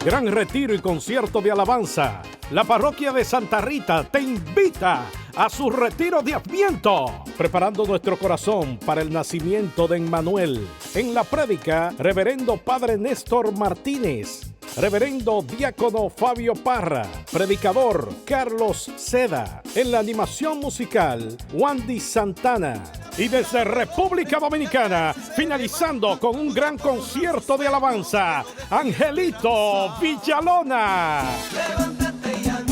Gran retiro y concierto de alabanza. La parroquia de Santa Rita te invita a su retiro de Adviento, preparando nuestro corazón para el nacimiento de Emmanuel. En la prédica, Reverendo Padre Néstor Martínez, Reverendo Diácono Fabio Parra, Predicador Carlos Seda. En la animación musical, Wandy Santana. Y desde República Dominicana, finalizando con un gran concierto de alabanza, Angelito Villalona.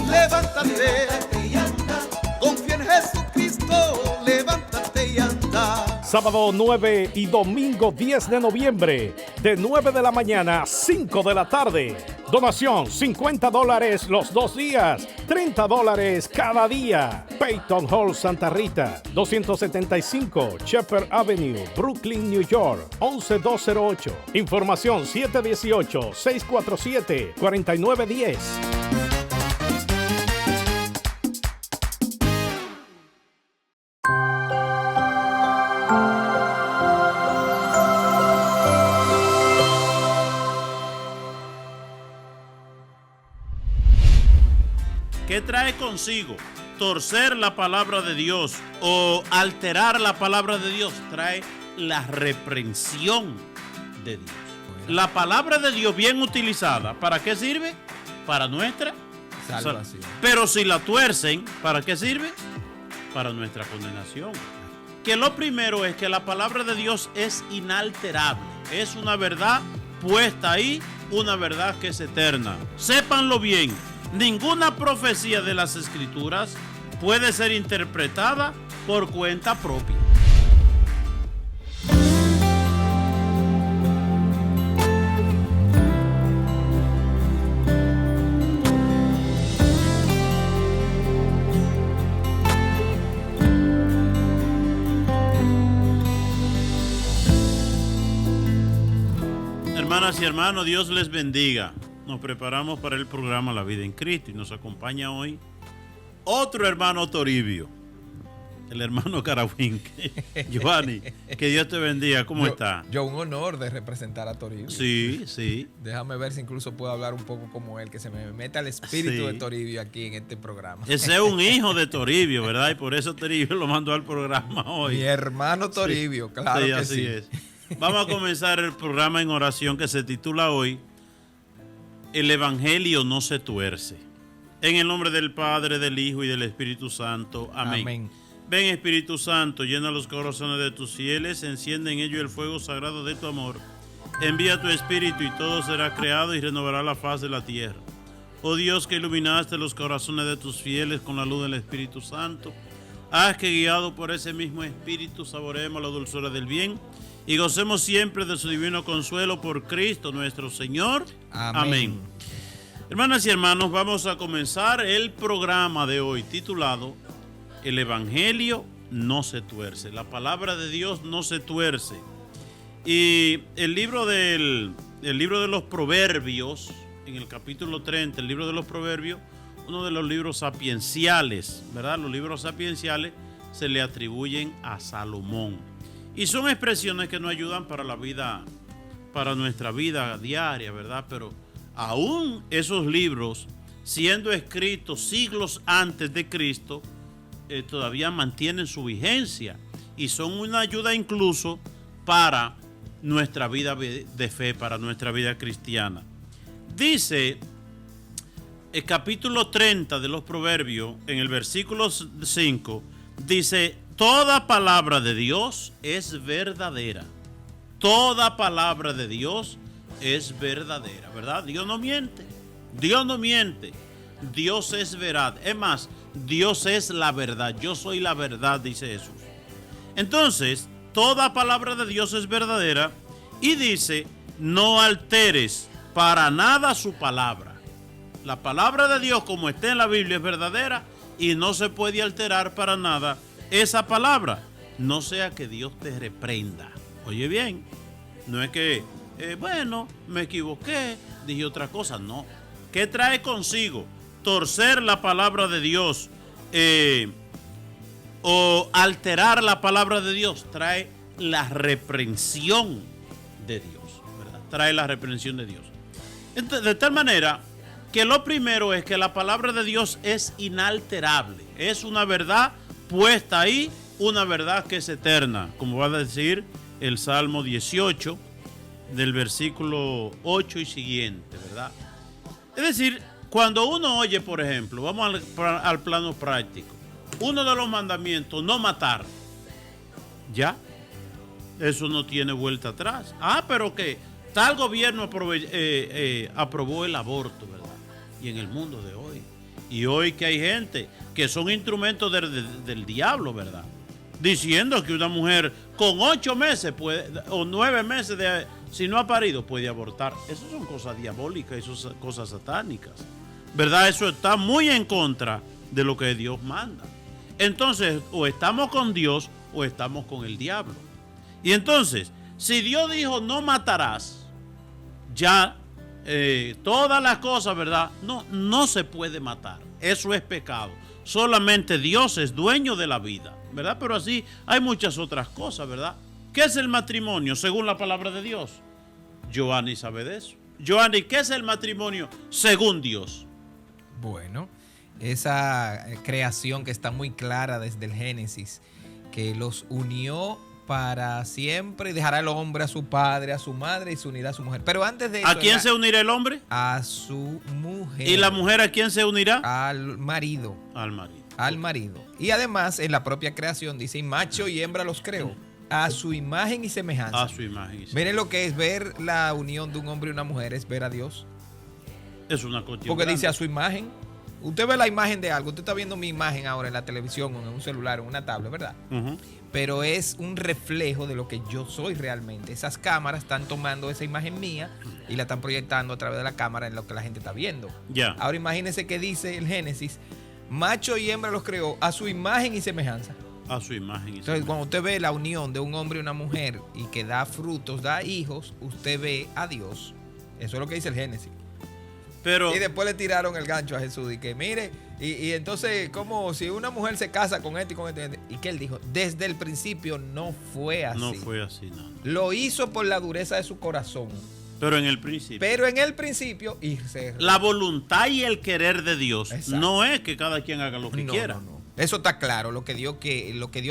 Levántate y anda, confía en Jesucristo, levántate y anda. Sábado 9 y domingo 10 de noviembre, de 9 de la mañana a 5 de la tarde. Donación $50 los 2 días, $30 cada día. Peyton Hall Santa Rita, 275 Shepherd Avenue, Brooklyn, New York, 11208. Información 718-647-4910. ¿Qué trae consigo torcer la palabra de Dios o alterar la palabra de Dios? Trae la reprensión de Dios. La palabra de Dios bien utilizada, ¿para qué sirve? Para nuestra salvación. Pero si la tuercen, ¿para qué sirve? Para nuestra condenación. Que lo primero es que la palabra de Dios es inalterable. Es una verdad puesta ahí, una verdad que es eterna. Sépanlo bien. Ninguna profecía de las Escrituras puede ser interpretada por cuenta propia. Hermanas y hermanos, Dios les bendiga. Nos preparamos para el programa La Vida en Cristo y nos acompaña hoy otro hermano Toribio, el hermano Carahuinque. Giovanni, que Dios te bendiga. ¿Cómo está? Yo un honor de representar a Toribio. Sí, sí. Déjame ver si incluso puedo hablar un poco como él, que se me meta el espíritu de Toribio aquí en este programa. Ese es un hijo de Toribio, ¿verdad? Y por eso Toribio lo mandó al programa hoy. Mi hermano Toribio, claro sí, que así sí. Es. Vamos a comenzar el programa en oración que se titula hoy El Evangelio no se tuerce. En el nombre del Padre, del Hijo y del Espíritu Santo. Amén. Amén. Ven, Espíritu Santo, llena los corazones de tus fieles, enciende en ellos el fuego sagrado de tu amor. Envía tu Espíritu y todo será creado y renovará la faz de la tierra. Oh Dios, que iluminaste los corazones de tus fieles con la luz del Espíritu Santo, haz que guiado por ese mismo Espíritu saboreemos la dulzura del bien y gocemos siempre de su divino consuelo por Cristo nuestro Señor. Amén. Amén. Hermanas y hermanos, vamos a comenzar el programa de hoy titulado El Evangelio no se tuerce. La palabra de Dios no se tuerce. Y el libro de los Proverbios, en el capítulo 30, el libro de los Proverbios, uno de los libros sapienciales, ¿verdad? Los libros sapienciales se le atribuyen a Salomón. Y son expresiones que nos ayudan para la vida, para nuestra vida diaria, ¿verdad? Pero aún esos libros, siendo escritos siglos antes de Cristo, todavía mantienen su vigencia y son una ayuda incluso para nuestra vida de fe, para nuestra vida cristiana. Dice el capítulo 30 de los Proverbios, en el versículo 5, dice: toda palabra de Dios es verdadera. Toda palabra de Dios es verdadera, ¿verdad? Dios no miente. Dios no miente. Dios es verdad. Es más, Dios es la verdad. Yo soy la verdad, dice Jesús. Entonces, toda palabra de Dios es verdadera y dice: no alteres para nada su palabra. La palabra de Dios, como está en la Biblia, es verdadera y no se puede alterar para nada esa palabra, no sea que Dios te reprenda. Oye bien, no es que, bueno, me equivoqué, dije otra cosa, no. ¿Qué trae consigo? Torcer la palabra de Dios o alterar la palabra de Dios. Trae la reprensión de Dios, ¿verdad? Trae la reprensión de Dios. De tal manera que lo primero es que la palabra de Dios es inalterable. Es una verdad puesta ahí, una verdad que es eterna, como va a decir el Salmo 18, del versículo 8 y siguiente, ¿verdad? Es decir, cuando uno oye, por ejemplo, vamos al plano práctico, uno de los mandamientos, no matar, ya, eso no tiene vuelta atrás. Pero que tal gobierno aprobó el aborto, ¿verdad? Y en el mundo de hoy, y hoy que hay gente que son instrumentos del diablo, ¿verdad? Diciendo que una mujer con 8 meses o 9 meses si no ha parido puede abortar. Eso son cosas diabólicas, eso son cosas satánicas, ¿verdad? Eso está muy en contra de lo que Dios manda. Entonces, o estamos con Dios o estamos con el diablo. Y entonces, si Dios dijo no matarás, ya todas las cosas, ¿verdad? No se puede matar. Eso es pecado. Solamente Dios es dueño de la vida, ¿verdad? Pero así hay muchas otras cosas, ¿verdad? ¿Qué es el matrimonio según la palabra de Dios? Giovanni sabe de eso. Giovanni, ¿qué es el matrimonio según Dios? Bueno, esa creación que está muy clara desde el Génesis, que los unió para siempre, y dejará el hombre a su padre, a su madre y se unirá a su mujer. Pero antes de eso, ¿a quién se unirá el hombre? A su mujer. ¿Y la mujer a quién se unirá? Al marido. Al marido. Al marido. Y además, en la propia creación dice, macho y hembra los creó, a su imagen y semejanza. A su imagen y semejanza. Miren lo que es ver la unión de un hombre y una mujer, es ver a Dios. Es una cuestión Porque grande. dice a su imagen. Usted ve la imagen de algo, usted está viendo mi imagen ahora en la televisión o en un celular o en una tablet, ¿verdad? Uh-huh. Pero es un reflejo de lo que yo soy realmente. Esas cámaras están tomando esa imagen mía y la están proyectando a través de la cámara en lo que la gente está viendo. Ya. Ahora imagínense que dice el Génesis, macho y hembra los creó a su imagen y semejanza. A su imagen y Entonces, semejanza. cuando usted ve la unión de un hombre y una mujer y que da frutos, da hijos, usted ve a Dios. Eso es lo que dice el Génesis. Pero, Y después le tiraron el gancho a Jesús y que mire, y entonces como si una mujer se casa con este y con este, y que él dijo, desde el principio no fue así. no fue así, no. Lo hizo por la dureza de su corazón. Pero en el principio. Pero en el principio, La voluntad y el querer de Dios. Exacto. No es que cada quien haga lo que quiera. No. Eso está claro, lo que Dios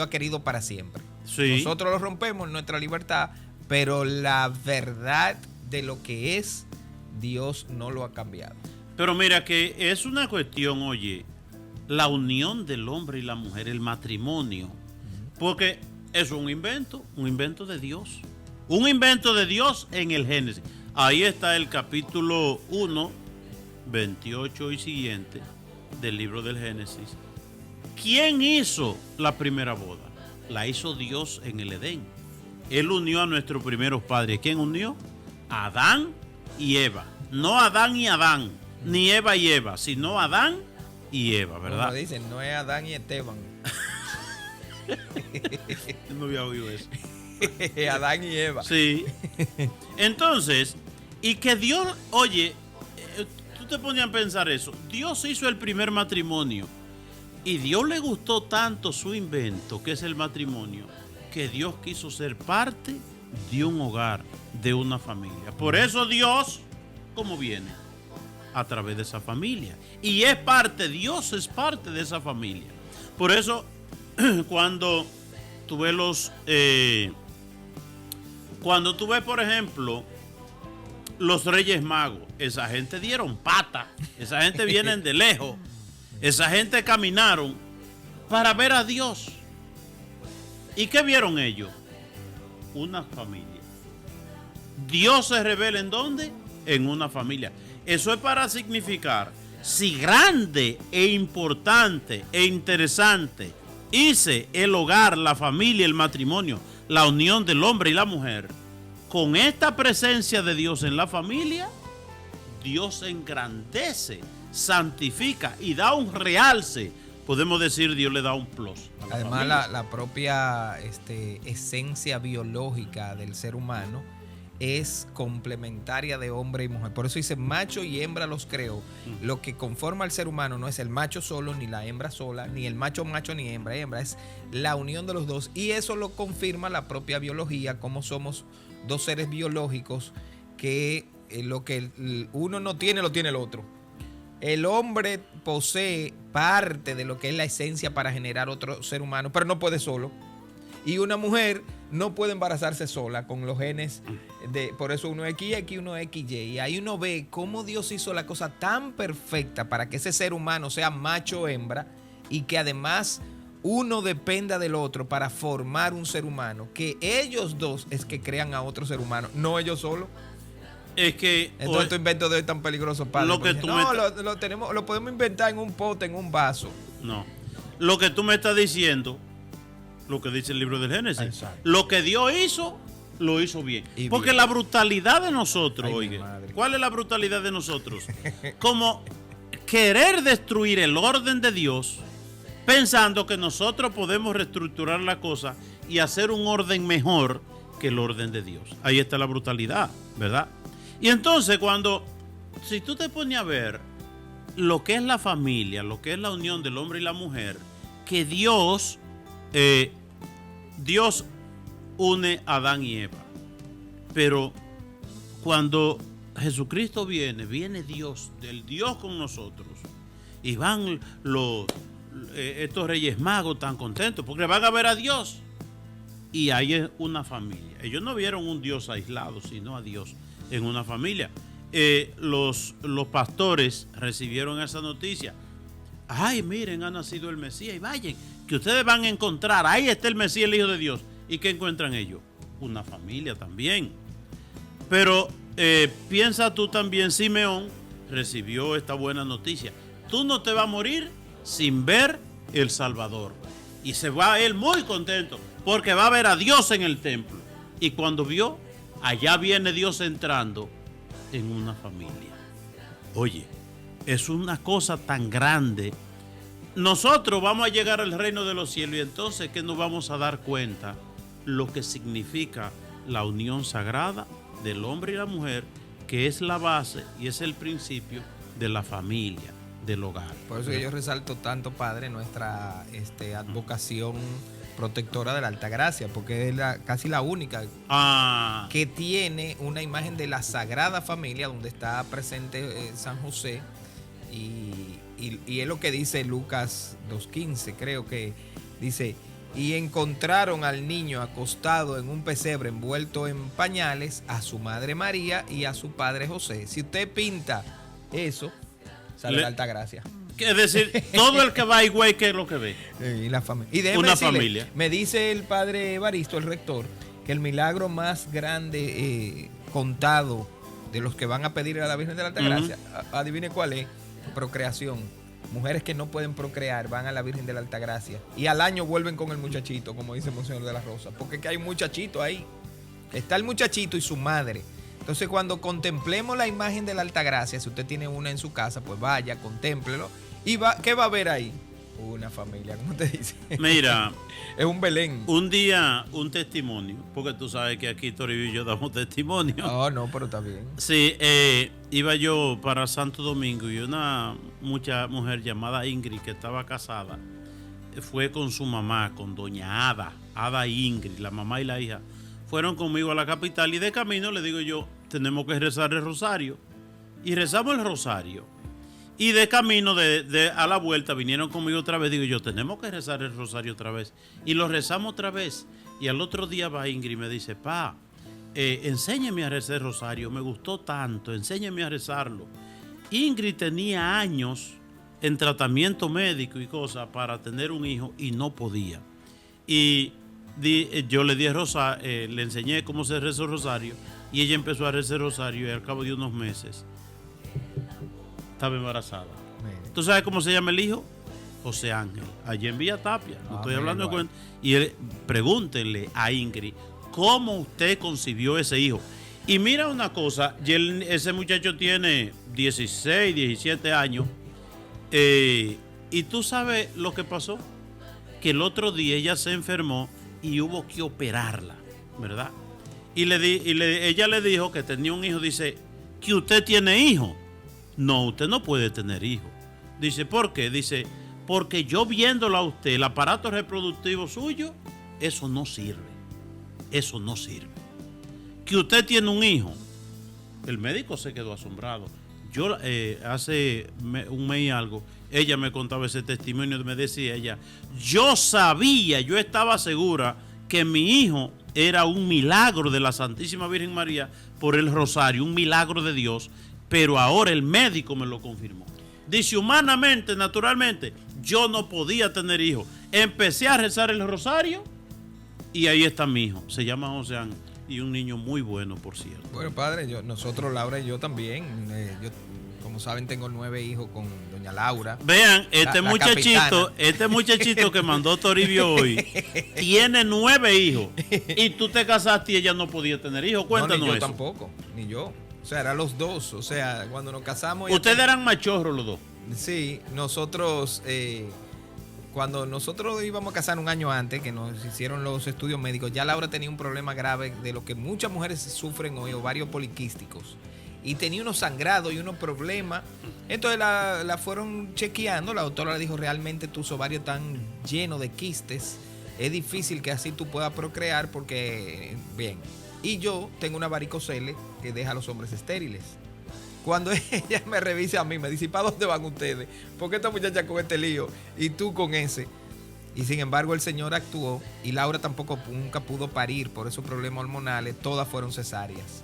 ha querido para siempre. Sí. Nosotros lo rompemos, nuestra libertad, pero la verdad de lo que es, Dios no lo ha cambiado. Pero mira que es una cuestión, oye, la unión del hombre y la mujer, el matrimonio. Porque es un invento de Dios. Un invento de Dios en el Génesis. Ahí está el capítulo 1, 28 y siguiente del libro del Génesis. ¿Quién hizo la primera boda? La hizo Dios en el Edén. Él unió a nuestros primeros padres. ¿Quién unió? Adán y Eva. No Adán y Adán, ni Eva y Eva, sino Adán y Eva, ¿verdad? Como dicen, no es Adán y Esteban. No había oído eso. Adán y Eva. Sí. Entonces, y que Dios, oye, tú te ponías a pensar eso. Dios hizo el primer matrimonio y Dios le gustó tanto su invento, que es el matrimonio, que Dios quiso ser parte de un hogar, de una familia. Por eso Dios, ¿cómo viene? A través de esa familia. Y es parte, Dios es parte de esa familia. Por eso, cuando tú ves cuando tú ves, por ejemplo, los Reyes Magos, esa gente dieron pata, esa gente vienen de lejos, esa gente caminaron para ver a Dios. ¿Y qué vieron ellos? Una familia. Dios se revela ¿en dónde? En una familia. Eso es para significar si grande e importante e interesante hice el hogar, la familia, el matrimonio, la unión del hombre y la mujer. Con esta presencia de Dios en la familia, Dios engrandece, santifica y da un realce. Podemos decir, Dios le da un plus. Además, la propia esencia biológica del ser humano es complementaria de hombre y mujer. Por eso dice macho y hembra los creó. Lo que conforma al ser humano no es el macho solo, ni la hembra sola, ni el macho ni hembra. Es la unión de los dos. Y eso lo confirma la propia biología, como somos dos seres biológicos que lo que uno no tiene, lo tiene el otro. El hombre posee parte de lo que es la esencia para generar otro ser humano, pero no puede solo. Y una mujer no puede embarazarse sola con los genes por eso uno es XX, uno es XY. Y ahí uno ve cómo Dios hizo la cosa tan perfecta para que ese ser humano sea macho o hembra y que además uno dependa del otro para formar un ser humano, que ellos dos es que crean a otro ser humano, no ellos solos. Es que entonces estos inventos de hoy tan peligrosos, padre. Lo que tú lo podemos inventar en un pote, en un vaso. No. Lo que tú me estás diciendo, lo que dice el libro del Génesis. Exacto. Lo que Dios hizo, lo hizo bien. Y porque bien. La brutalidad de nosotros, Ay, oye, ¿cuál es la brutalidad de nosotros? Como querer destruir el orden de Dios, pensando que nosotros podemos reestructurar la cosa y hacer un orden mejor que el orden de Dios. Ahí está la brutalidad, ¿verdad? Y entonces si tú te pones a ver lo que es la familia, lo que es la unión del hombre y la mujer, que Dios une a Adán y Eva. Pero cuando Jesucristo viene Dios, del Dios con nosotros, y van estos reyes magos tan contentos porque van a ver a Dios. Y ahí es una familia. Ellos no vieron un Dios aislado, sino a Dios en una familia. Los pastores recibieron esa noticia. Ay, miren, ha nacido el Mesías. Y vayan, que ustedes van a encontrar. Ahí está el Mesías, el Hijo de Dios. ¿Y qué encuentran ellos? Una familia también. Pero piensa tú también, Simeón recibió esta buena noticia. Tú no te vas a morir sin ver el Salvador. Y se va él muy contento, porque va a ver a Dios en el templo. Y cuando vio, allá viene Dios entrando en una familia. Oye, es una cosa tan grande. Nosotros vamos a llegar al reino de los cielos y entonces que nos vamos a dar cuenta lo que significa la unión sagrada del hombre y la mujer, que es la base y es el principio de la familia, del hogar. Por eso que yo resalto tanto, padre, nuestra advocación protectora de la Alta Gracia, porque es casi la única que tiene una imagen de la Sagrada Familia, donde está presente San José, y es lo que dice Lucas 2:15, creo que dice: y encontraron al niño acostado en un pesebre envuelto en pañales, a su madre María y a su padre José. Si usted pinta eso, sale la Alta Gracia. Es decir, todo el que va a Higüey, ¿qué es lo que ve? Y la familia. Y déjeme una decirle, familia. Me dice el padre Evaristo, el rector, que el milagro más grande contado de los que van a pedir a la Virgen de la Alta Gracia, adivine cuál es: procreación. Mujeres que no pueden procrear van a la Virgen de la Alta Gracia y al año vuelven con el muchachito, como dice Monseñor de la Rosa, porque es que hay un muchachito ahí. Está el muchachito y su madre. Entonces, cuando contemplemos la imagen de la Alta Gracia, si usted tiene una en su casa, pues vaya, contémplelo. ¿Y qué va a ver ahí? Una familia, ¿cómo te dice? Mira, es un Belén. Un día, un testimonio, porque tú sabes que aquí Toribio y yo damos testimonio. No, pero está bien. Sí, iba yo para Santo Domingo y una mujer llamada Ingrid, que estaba casada, fue con su mamá, con doña Ada Ingrid, la mamá y la hija, fueron conmigo a la capital y de camino le digo yo, tenemos que rezar el rosario. Y rezamos el rosario. Y de camino a la vuelta vinieron conmigo otra vez. Digo yo, tenemos que rezar el rosario otra vez. Y lo rezamos otra vez. Y al otro día va Ingrid y me dice: pa, enséñeme a rezar el rosario. Me gustó tanto, enséñeme a rezarlo. Ingrid tenía años en tratamiento médico y cosas para tener un hijo y no podía. Y yo le di le enseñé cómo se reza el rosario. Y ella empezó a rezar el rosario y al cabo de unos meses estaba embarazada. ¿Tú sabes cómo se llama el hijo? José Ángel. Allí en Villa Tapia. No estoy hablando de cuenta. Y pregúntenle a Ingrid cómo usted concibió ese hijo. Y mira una cosa, ese muchacho tiene 16, 17 años. Y tú sabes lo que pasó. Que el otro día ella se enfermó y hubo que operarla, ¿verdad? Y ella le dijo que tenía un hijo. Dice: ¿que usted tiene hijo? No, usted no puede tener hijos. Dice: ¿por qué? Dice: porque yo viéndolo a usted, el aparato reproductivo suyo, eso no sirve. Eso no sirve. Que usted tiene un hijo, El médico se quedó asombrado. Yo hace un mes y algo, ella me contaba ese testimonio, me decía ella, yo estaba segura que mi hijo era un milagro de la Santísima Virgen María por el rosario, un milagro de Dios, pero ahora el médico me lo confirmó. Dice, humanamente, naturalmente, yo no podía tener hijos. Empecé a rezar el rosario y ahí está mi hijo. Se llama José Ángel y un niño muy bueno, por cierto. Bueno, padre, nosotros, Laura y yo también. Yo, como saben, tengo 9 hijos con doña Laura. Vean, este muchachito que mandó Toribio hoy tiene 9 hijos. Y tú te casaste y ella no podía tener hijos. Cuéntanos no, ni yo eso. Tampoco, ni yo. O sea, eran los dos. O sea, cuando nos casamos... Ustedes eran machorros los dos. Sí, nosotros... cuando nosotros íbamos a casar un año antes, que nos hicieron los estudios médicos, ya Laura tenía un problema grave de lo que muchas mujeres sufren hoy, ovarios poliquísticos. Y tenía unos sangrados y unos problemas. Entonces la fueron chequeando. La doctora le dijo, realmente tus ovarios están llenos de quistes. Es difícil que así tú puedas procrear porque... Bien. Y yo tengo una varicocele que deja a los hombres estériles. Cuando ella me revisa a mí, me dice, ¿y para dónde van ustedes? ¿Por qué esta muchacha con este lío? Y tú con ese. Y sin embargo el Señor actuó y Laura tampoco nunca pudo parir por esos problemas hormonales. Todas fueron cesáreas.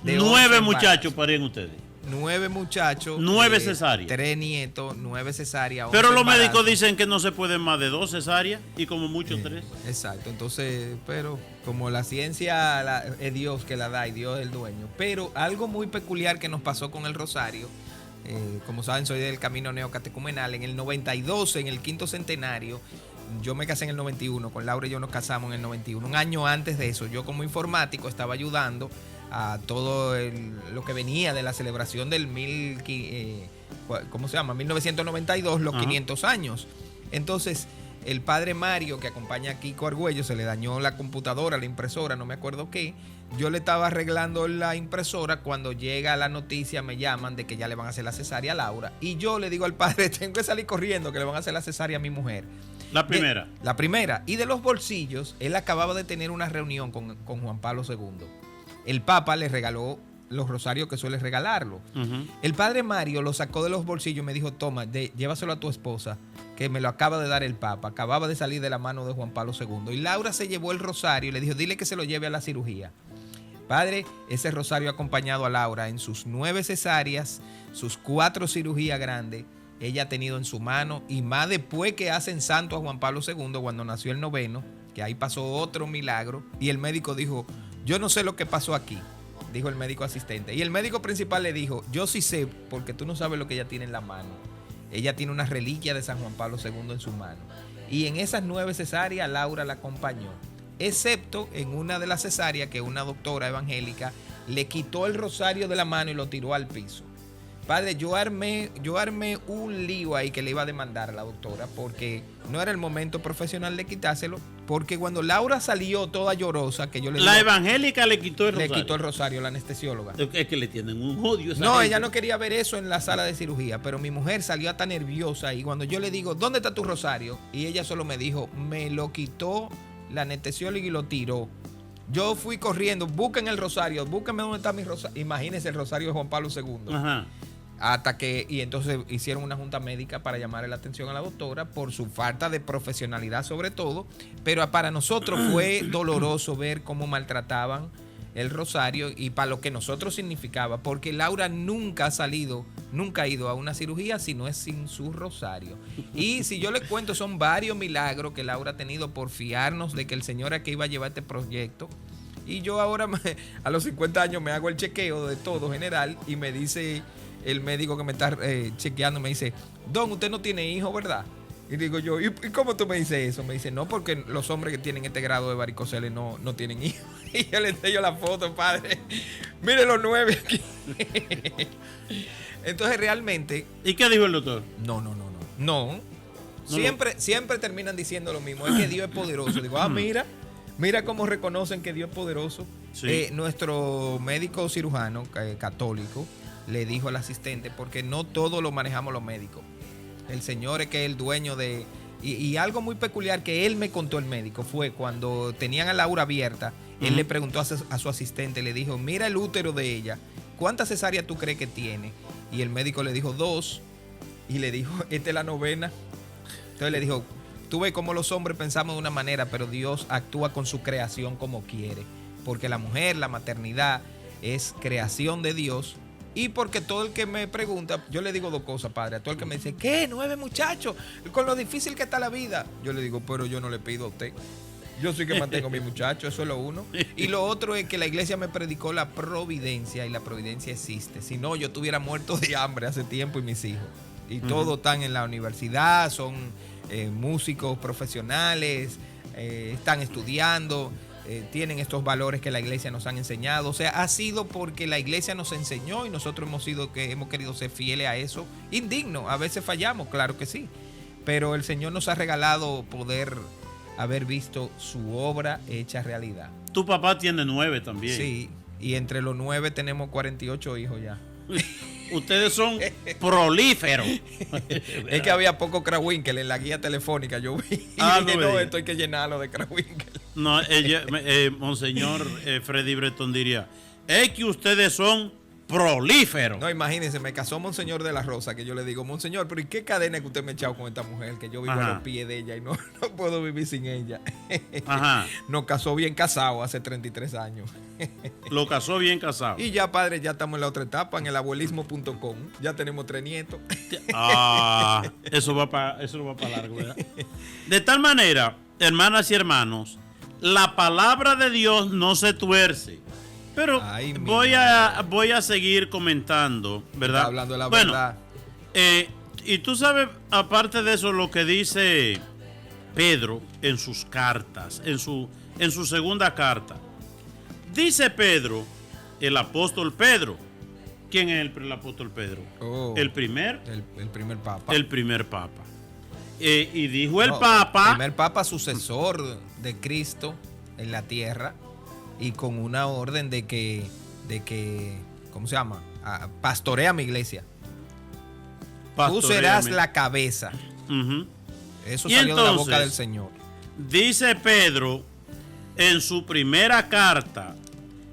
9 muchachos parían ustedes. 9 muchachos. 9 cesáreas. 3 nietos, 9 cesáreas. Pero los médicos dicen que no se pueden más de 2 cesáreas y como mucho 3. Exacto. Entonces, pero como la ciencia es Dios que la da y Dios es el dueño. Pero algo muy peculiar que nos pasó con el rosario, como saben, soy del camino neocatecumenal. En el 92, en el 5º centenario, yo me casé en el 91, con Laura y yo nos casamos en el 91. Un año antes de eso, yo como informático estaba ayudando a todo lo que venía de la celebración del 1992, los 500 años. Entonces, el padre Mario, que acompaña a Kiko Argüello, se le dañó la computadora, la impresora, no me acuerdo qué. Yo le estaba arreglando la impresora cuando llega la noticia, me llaman de que ya le van a hacer la cesárea a Laura. Y yo le digo al padre, tengo que salir corriendo, que le van a hacer la cesárea a mi mujer. La primera. La primera. Y de los bolsillos, él acababa de tener una reunión con Juan Pablo II. El Papa le regaló los rosarios que suele regalarlo. El padre Mario lo sacó de los bolsillos y me dijo, toma, llévaselo a tu esposa, que me lo acaba de dar el Papa. Acababa de salir de la mano de Juan Pablo II. Y Laura se llevó el rosario y le dijo, dile que se lo lleve a la cirugía. Padre, ese rosario ha acompañado a Laura en sus 9 cesáreas, sus 4 cirugías grandes. Ella ha tenido en su mano, y más después que hacen santo a Juan Pablo II, cuando nació el 9º, que ahí pasó otro milagro. Y el médico dijo, yo no sé lo que pasó aquí, dijo el médico asistente. Y el médico principal le dijo, yo sí sé, porque tú no sabes lo que ella tiene en la mano. Ella tiene una reliquia de San Juan Pablo II en su mano. Y en esas 9 cesáreas, Laura la acompañó. Excepto en una de las cesáreas que una doctora evangélica le quitó el rosario de la mano y lo tiró al piso. Padre, yo armé un lío ahí que le iba a demandar a la doctora porque no era el momento profesional de quitárselo, porque cuando Laura salió toda llorosa, que yo le La evangélica le quitó el rosario. Le quitó el rosario, la anestesióloga. Es que le tienen un odio. No, gente. Ella no quería ver eso en la sala de cirugía, pero mi mujer salió hasta nerviosa y cuando yo le digo, ¿dónde está tu rosario? Y ella solo me dijo, me lo quitó la anestesióloga y lo tiró. Yo fui corriendo, busquen el rosario, búsquenme dónde está mi rosario. Imagínense el rosario de Juan Pablo II. Ajá. Y entonces hicieron una junta médica para llamarle la atención a la doctora por su falta de profesionalidad sobre todo, pero para nosotros fue doloroso ver cómo maltrataban el rosario y para lo que nosotros significaba, porque Laura nunca ha ido a una cirugía si no es sin su rosario. Y si yo le cuento, son varios milagros que Laura ha tenido por fiarnos de que el Señor es que iba a llevar este proyecto. Y yo ahora a los 50 años me hago el chequeo de todo general y me dice el médico que me está chequeando, me dice, Don, usted no tiene hijo, ¿verdad? Y digo yo, ¿y cómo tú me dices eso? Me dice, no, porque los hombres que tienen este grado de varicocele no tienen hijos. Y yo le enseño la foto, padre. Mire los 9 aquí. Entonces realmente... ¿Y qué dijo el doctor? No. Siempre terminan diciendo lo mismo. Es que Dios es poderoso. Digo, mira cómo reconocen que Dios es poderoso. Sí. Nuestro médico cirujano católico le dijo al asistente, porque no todo lo manejamos los médicos. El Señor es que es el dueño de... Y algo muy peculiar que él me contó el médico fue cuando tenían a Laura abierta, él le preguntó a su asistente, le dijo, mira el útero de ella. ¿cuántas cesáreas tú crees que tiene? Y el médico le dijo 2 y le dijo, esta es la 9ª. Entonces le dijo, tú ves cómo los hombres pensamos de una manera, pero Dios actúa con su creación como quiere. Porque la mujer, la maternidad es creación de Dios. Y porque todo el que me pregunta, yo le digo 2 cosas, padre. A todo el que me dice, ¿qué? 9 muchachos, con lo difícil que está la vida. Yo le digo, pero yo no le pido a usted. Yo soy que mantengo a mi muchacho, eso es lo uno. Y lo otro es que la iglesia me predicó la providencia y la providencia existe. Si no, yo estuviera muerto de hambre hace tiempo y mis hijos. Y todos están en la universidad, son músicos profesionales, están estudiando. Tienen estos valores que la iglesia nos han enseñado. O sea, ha sido porque la iglesia nos enseñó y nosotros hemos querido ser fieles a eso. Indigno, a veces fallamos, claro que sí. Pero el Señor nos ha regalado poder haber visto su obra hecha realidad. Tu papá tiene 9 también. Sí, y entre los 9 tenemos 48 hijos ya. Ustedes son prolíferos. Es que había poco Krawinkel en la guía telefónica, yo vi. Y dije, no, esto hay que llenarlo de Krawinkel. No, Monseñor Freddy Breton diría, es que ustedes son prolíferos. No, imagínense, me casó Monseñor de la Rosa, que yo le digo, Monseñor, pero ¿y qué cadena que usted me ha echado con esta mujer? Que yo vivo a los pies de ella y no puedo vivir sin ella. Ajá. Nos casó bien casado hace 33 años. Lo casó bien casado. Y ya, padre, ya estamos en la otra etapa, en el abuelismo.com. Ya tenemos 3 nietos. Eso va para largo, ¿verdad? De tal manera, hermanas y hermanos, la palabra de Dios no se tuerce. Pero voy a seguir comentando, ¿verdad? Está hablando de la verdad. Y tú sabes, aparte de eso, lo que dice Pedro en sus cartas, en su segunda carta. Dice Pedro, el apóstol Pedro. ¿Quién es el apóstol Pedro? El primer papa. El primer papa. Y dijo el papa. El primer papa sucesor de Cristo en la tierra. Y con una orden de que ¿cómo se llama? Pastorea mi iglesia. Tú serás la cabeza. Eso salió entonces, de la boca del Señor. Dice Pedro en su primera carta,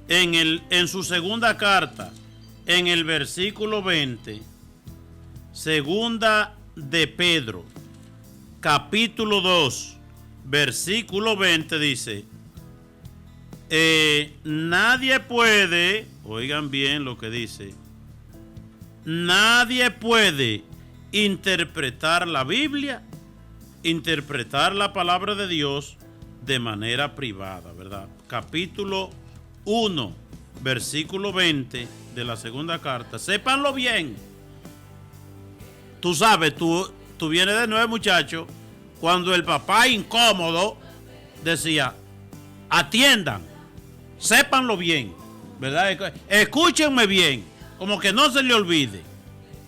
en su segunda carta, en el versículo 20, segunda de Pedro, capítulo 2, versículo 20, dice: nadie puede, oigan bien lo que dice, nadie puede interpretar la Biblia, interpretar la palabra de Dios de manera privada, ¿verdad? Capítulo 1, versículo 20 de la segunda carta. Sépanlo bien. Tú sabes, tú vienes de 9, muchachos, cuando el papá incómodo decía, atiendan, sépanlo bien, ¿verdad? Escúchenme bien, como que no se le olvide.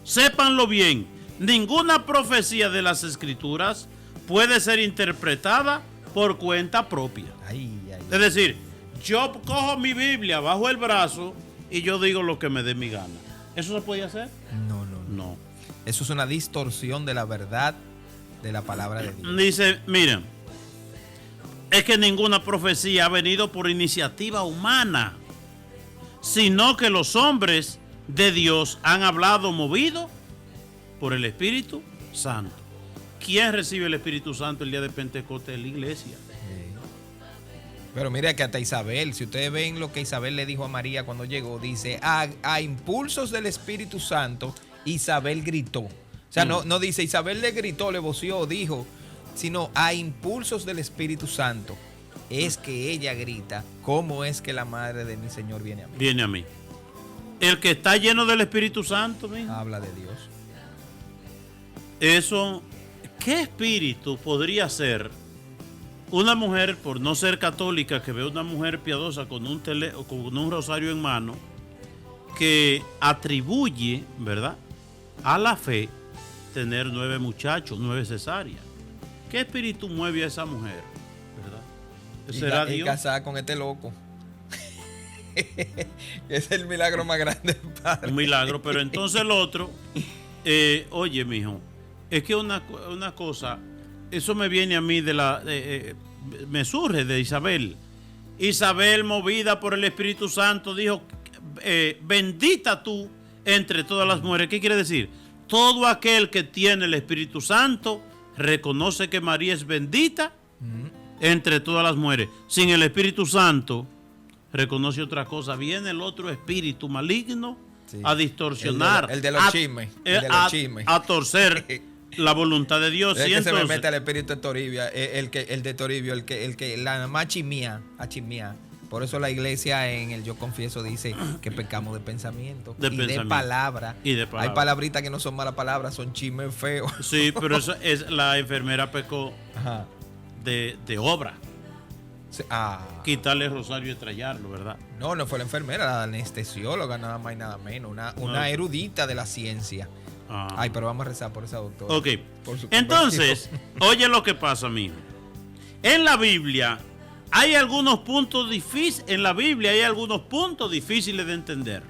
Sépanlo bien. Ninguna profecía de las Escrituras puede ser interpretada por cuenta propia. Es decir, yo cojo mi Biblia bajo el brazo y yo digo lo que me dé mi gana. ¿Eso se puede hacer? No. Eso es una distorsión de la verdad de la palabra de Dios. Dice, miren, es que ninguna profecía ha venido por iniciativa humana, sino que los hombres de Dios han hablado movidos por el Espíritu Santo. ¿Quién recibe el Espíritu Santo el día de Pentecostés? La iglesia. Pero mira que hasta Isabel, si ustedes ven lo que Isabel le dijo a María cuando llegó, dice, a impulsos del Espíritu Santo, Isabel gritó. O sea, no dice Isabel le gritó, le voció, dijo, sino a impulsos del Espíritu Santo. Es que ella grita, ¿cómo es que la madre de mi Señor viene a mí? Viene a mí. El que está lleno del Espíritu Santo, mijo, habla de Dios. Eso, ¿qué espíritu podría ser una mujer, por no ser católica, que ve a una mujer piadosa con un rosario en mano, que atribuye, ¿verdad?, a la fe tener 9 muchachos, 9 cesáreas? ¿Qué espíritu mueve a esa mujer, verdad? ¿Será Dios? Y casada con este loco. Es el milagro más grande, padre. Un milagro, pero entonces el otro, oye, mijo, es que una cosa, eso me viene a mí me surge de Isabel. Isabel, movida por el Espíritu Santo, dijo, bendita tú entre todas las mujeres. ¿Qué quiere decir? Todo aquel que tiene el Espíritu Santo reconoce que María es bendita entre todas las mujeres. Sin el Espíritu Santo reconoce otra cosa. Viene el otro espíritu maligno a distorsionar. El de los chismes. A torcer la voluntad de Dios. Es y que entonces, se me mete el espíritu de Toribio, el de Toribio, el que la más chimía, a chimía. Por eso la iglesia en el Yo Confieso dice que pecamos de pensamiento de palabra. Hay palabritas que no son malas palabras, son chismes feos. Sí, pero eso es la enfermera pecó de obra. Sí, quitarle el rosario y estrellarlo, ¿verdad? No fue la enfermera, la anestesióloga, nada más y nada menos, una erudita de la ciencia. Ay, pero vamos a rezar por esa doctora. Ok. Entonces, oye lo que pasa, mijo. En la Biblia hay algunos puntos difíciles. En la Biblia hay algunos puntos difíciles de entender.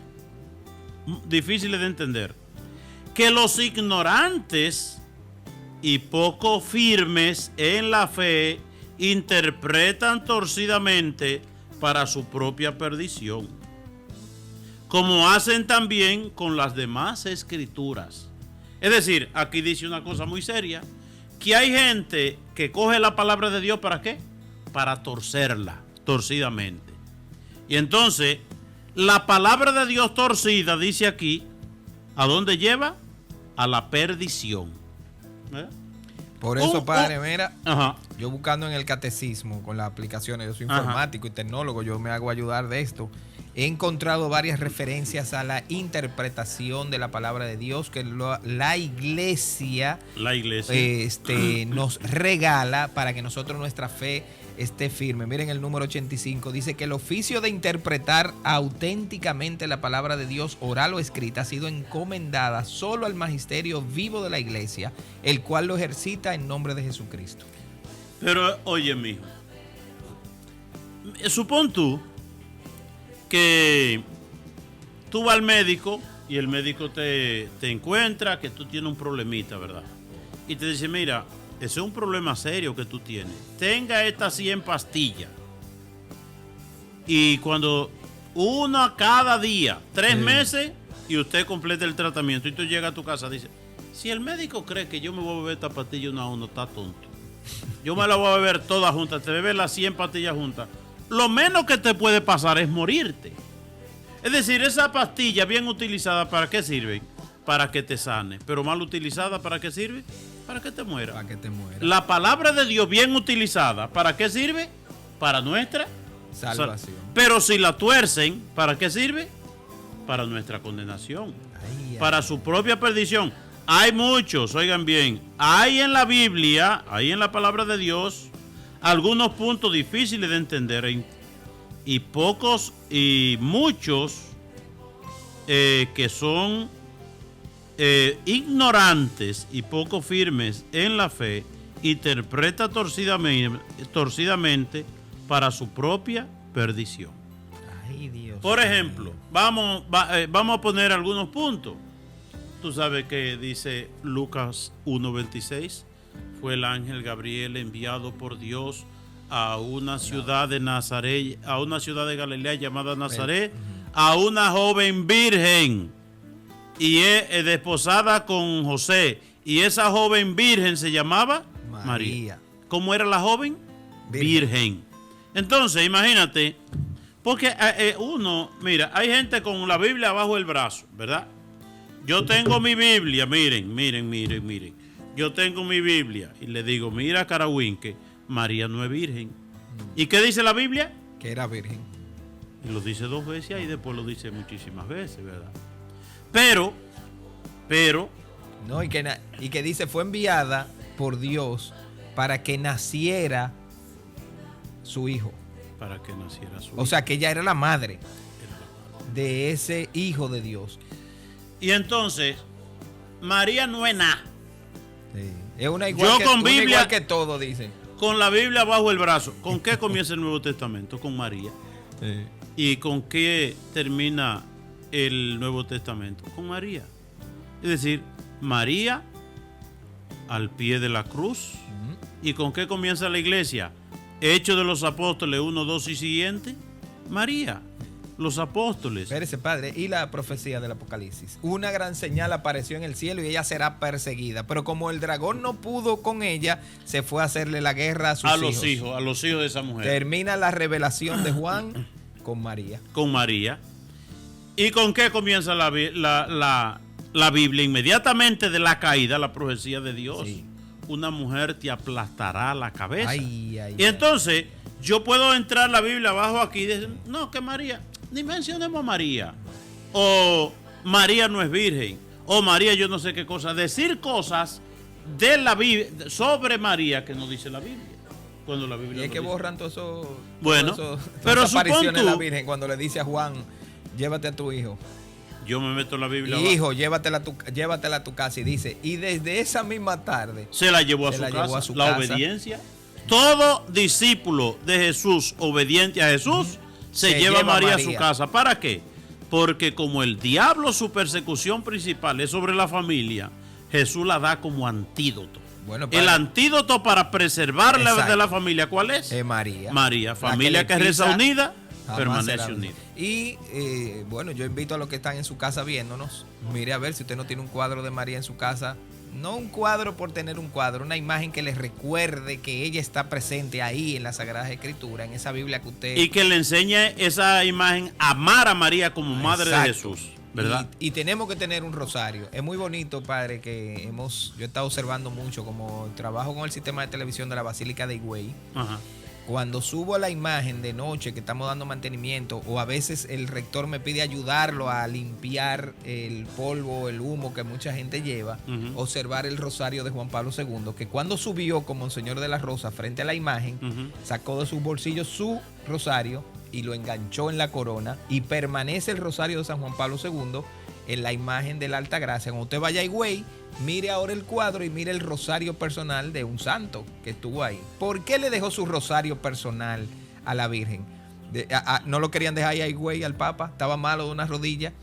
Que los ignorantes y poco firmes en la fe interpretan torcidamente para su propia perdición, como hacen también con las demás escrituras. Es decir, aquí dice una cosa muy seria, que hay gente que coge la palabra de Dios ¿para qué? Para torcerla torcidamente. Y entonces, la palabra de Dios torcida, dice aquí, ¿a dónde lleva? A la perdición. Por eso, padre, mira, yo buscando en el catecismo con las aplicaciones, yo soy informático y tecnólogo, yo me hago ayudar de esto. He encontrado varias referencias a la interpretación de la palabra de Dios que la iglesia nos regala para que nosotros nuestra fe esté firme. Miren el número 85, dice que el oficio de interpretar auténticamente la palabra de Dios, oral o escrita, ha sido encomendada solo al magisterio vivo de la iglesia, el cual lo ejercita en nombre de Jesucristo. Pero oye, mijo, supón tú que tú vas al médico y el médico te encuentra que tú tienes un problemita, ¿verdad? Y te dice, mira, ese es un problema serio que tú tienes. Tenga estas 100 pastillas. Y cuando una cada día, 3 meses, y usted completa el tratamiento, y tú llegas a tu casa, dice, si el médico cree que yo me voy a beber esta pastilla una a uno, está tonto. Yo me la voy a beber todas juntas, te bebes las 100 pastillas juntas. Lo menos que te puede pasar es morirte. Es decir, esa pastilla bien utilizada, ¿para qué sirve? Para que te sane. Pero mal utilizada, ¿para qué sirve? Para que te muera. Para que te muera. La palabra de Dios bien utilizada, ¿para qué sirve? Para nuestra salvación. Pero si la tuercen, ¿para qué sirve? Para nuestra condenación. Para su propia perdición. Hay muchos, oigan bien, hay en la Biblia, hay en la palabra de Dios, algunos puntos difíciles de entender y pocos y muchos que son ignorantes y poco firmes en la fe, interpreta torcidamente para su propia perdición. Ay, Dios. Por ejemplo, vamos a poner algunos puntos. Tú sabes que dice Lucas 1:26, fue el ángel Gabriel enviado por Dios a una ciudad de Nazaret, a una ciudad de Galilea llamada Nazaret, a una joven virgen y desposada con José, y esa joven virgen se llamaba María. ¿Cómo era la joven? Virgen. Entonces, imagínate, porque mira, hay gente con la Biblia bajo el brazo, ¿verdad? Yo tengo mi Biblia, miren. Yo tengo mi Biblia y le digo, mira, Carawinque, María no es virgen. ¿Y qué dice la Biblia? Que era virgen. Y lo dice 2 veces y después lo dice muchísimas veces, ¿verdad? Pero. No, y que dice, fue enviada por Dios para que naciera su hijo. Para que naciera su hijo. O sea, que ella era la madre de ese hijo de Dios. Y entonces, María no es nada. Sí. Es una igual que todo, dice. Con la Biblia bajo el brazo. ¿Con qué comienza el Nuevo Testamento? Con María. Sí. ¿Y con qué termina el Nuevo Testamento? Con María. Es decir, María al pie de la cruz. ¿Y con qué comienza la iglesia? Hechos de los Apóstoles 1, 2 y siguiente. María. los apóstoles. Espérese, padre, y la profecía del Apocalipsis. Una gran señal apareció en el cielo y ella será perseguida. Pero como el dragón no pudo con ella, se fue a hacerle la guerra a sus hijos. A los hijos de esa mujer. Termina la revelación de Juan con María. Con María. ¿Y con qué comienza la Biblia? Inmediatamente de la caída, la profecía de Dios. Sí. Una mujer te aplastará la cabeza. Ay, y entonces, yo puedo entrar la Biblia abajo aquí y decir, no, que María, ni mencionemos a María. O María no es virgen. O María yo no sé qué cosa. Decir cosas de la Biblia, sobre María que no dice la Biblia. Cuando la Biblia y es que dice. borran todo eso. Bueno, todo eso, pero todas esas apariciones supón tú, de la Virgen cuando le dice a Juan, llévate a tu hijo. Yo me meto en la Biblia. Hijo, llévatela a tu casa. Y dice, y desde esa misma tarde se la llevó a su casa. La obediencia. Todo discípulo de Jesús, obediente a Jesús, se lleva a María a su casa. ¿Para qué? Porque como el diablo, su persecución principal es sobre la familia, Jesús la da como antídoto. Bueno, el antídoto para preservarla de la familia, ¿cuál es? María. María, familia que reza unida, permanece unida. Y bueno, yo invito a los que están en su casa viéndonos, mire a ver si usted no tiene un cuadro de María en su casa. No un cuadro por tener un cuadro, una imagen que les recuerde que ella está presente ahí en la Sagrada Escritura, en esa Biblia que usted... Y que le enseñe esa imagen a amar a María como madre de Jesús, ¿verdad? Y tenemos que tener un rosario. Es muy bonito, padre, que yo he estado observando mucho, como trabajo con el sistema de televisión de la Basílica de Higüey. Ajá. Cuando subo la imagen de noche que estamos dando mantenimiento, o a veces el rector me pide ayudarlo a limpiar el polvo, el humo que mucha gente lleva, observar el rosario de Juan Pablo II, que cuando subió con Monseñor de la Rosa frente a la imagen, sacó de sus bolsillos su rosario y lo enganchó en la corona, y permanece el rosario de San Juan Pablo II en la imagen de la Alta Gracia. Cuando usted vaya a Higüey, mire ahora el cuadro y mire el rosario personal de un santo que estuvo ahí. ¿Por qué le dejó su rosario personal a la Virgen? No lo querían dejar ahí a Higüey, al Papa, estaba malo de una rodilla,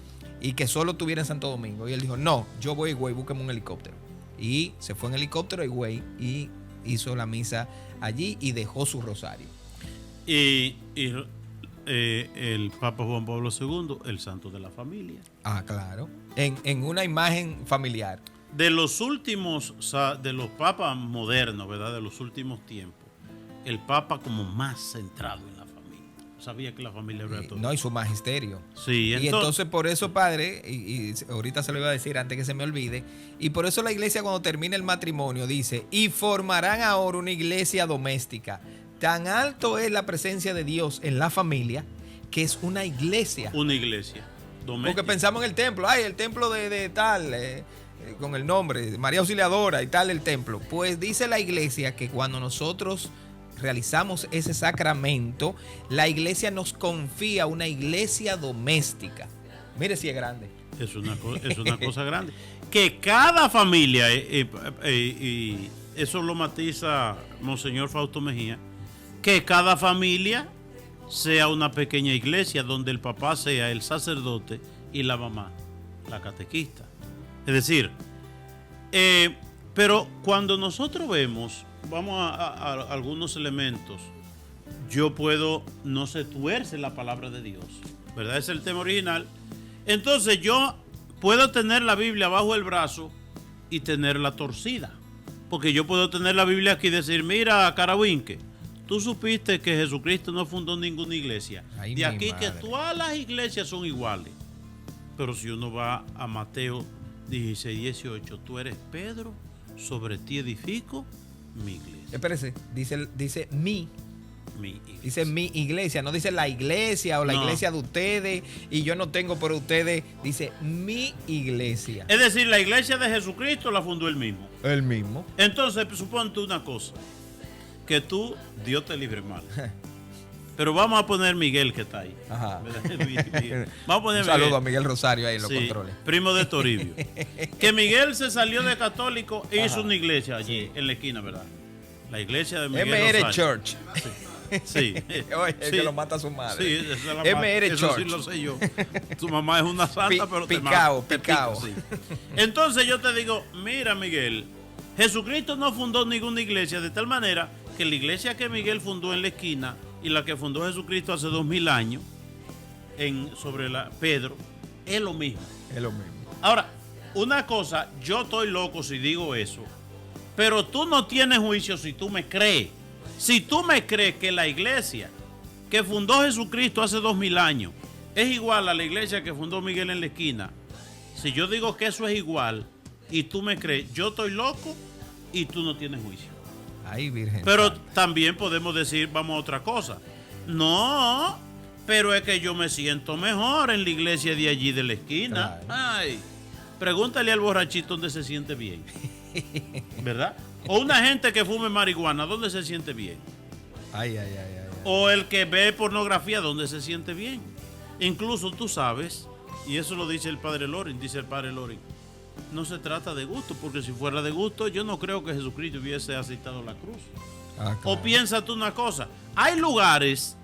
y que solo estuviera en Santo Domingo. Y él dijo, no, yo voy a Higüey, búsqueme un helicóptero. Y se fue en helicóptero a Higüey y hizo la misa allí y dejó su rosario. Y el Papa Juan Pablo II, el santo de la familia. Ah, claro. En una imagen familiar. De los últimos, de los papas modernos, ¿verdad? De los últimos tiempos, el papa como más centrado en la familia. Sabía que la familia era todo. No, y su magisterio. Sí, y entonces por eso, padre, y ahorita se lo iba a decir antes que se me olvide, y por eso la iglesia cuando termina el matrimonio dice, y formarán ahora una iglesia doméstica. Tan alto es la presencia de Dios en la familia, que es una iglesia. Una iglesia doméstica. Porque pensamos en el templo, el templo de tal... con el nombre, María Auxiliadora y tal el templo. Pues dice la iglesia que cuando nosotros realizamos ese sacramento, la iglesia nos confía una iglesia doméstica. Mire si es grande. Es una cosa grande. Que cada familia, y eso lo matiza Monseñor Fausto Mejía, que cada familia sea una pequeña iglesia donde el papá sea el sacerdote y la mamá la catequista. Es decir, pero cuando nosotros vemos, vamos a algunos elementos, no se tuerce la palabra de Dios, ¿verdad? Es el tema original. Entonces yo puedo tener la Biblia bajo el brazo y tenerla torcida. Porque yo puedo tener la Biblia aquí y decir, mira, Carabinque, tú supiste que Jesucristo no fundó ninguna iglesia. Ay, de aquí madre. que todas las iglesias son iguales. Pero si uno va a Mateo 16, 18, tú eres Pedro, sobre ti edifico mi iglesia. Espérese, dice mi iglesia. Dice mi iglesia, no dice la iglesia o la iglesia de ustedes y yo no tengo por ustedes, dice mi iglesia. Es decir, la iglesia de Jesucristo la fundó él mismo. El mismo. Entonces, suponte una cosa, que tú, Dios te libre mal. Pero vamos a poner Miguel que está ahí. Ajá. Vamos a poner un saludo a Miguel Rosario ahí en los controles. Primo de Toribio. Que Miguel se salió de católico e hizo una iglesia allí en la esquina, ¿verdad? La iglesia de Miguel M.R. Rosario. Church. Sí. Oye, sí. que lo mata a su madre. Sí, esa es la M.R. Eso Church. sí lo sé yo. Tu mamá es una santa, pero picao. te pica, sí. Entonces yo te digo, mira, Miguel, Jesucristo no fundó ninguna iglesia, de tal manera que la iglesia que Miguel fundó en la esquina y la que fundó Jesucristo hace 2000 años sobre Pedro, es lo mismo. Es lo mismo. Ahora, una cosa, yo estoy loco si digo eso, pero tú no tienes juicio si tú me crees. Si tú me crees que la iglesia que fundó Jesucristo hace 2000 años es igual a la iglesia que fundó Miguel en la esquina, si yo digo que eso es igual y tú me crees, yo estoy loco y tú no tienes juicio. Ay, Virgen. Pero también podemos decir, vamos a otra cosa. No, pero es que yo me siento mejor en la iglesia de allí de la esquina. Claro. Ay, pregúntale al borrachito dónde se siente bien. ¿Verdad? O una gente que fume marihuana, ¿dónde se siente bien? Ay. O el que ve pornografía, ¿dónde se siente bien? Incluso tú sabes, y eso lo dice el padre Loring, no se trata de gusto, porque si fuera de gusto, yo no creo que Jesucristo hubiese aceptado la cruz. Claro. O piensa tú una cosa, hay lugares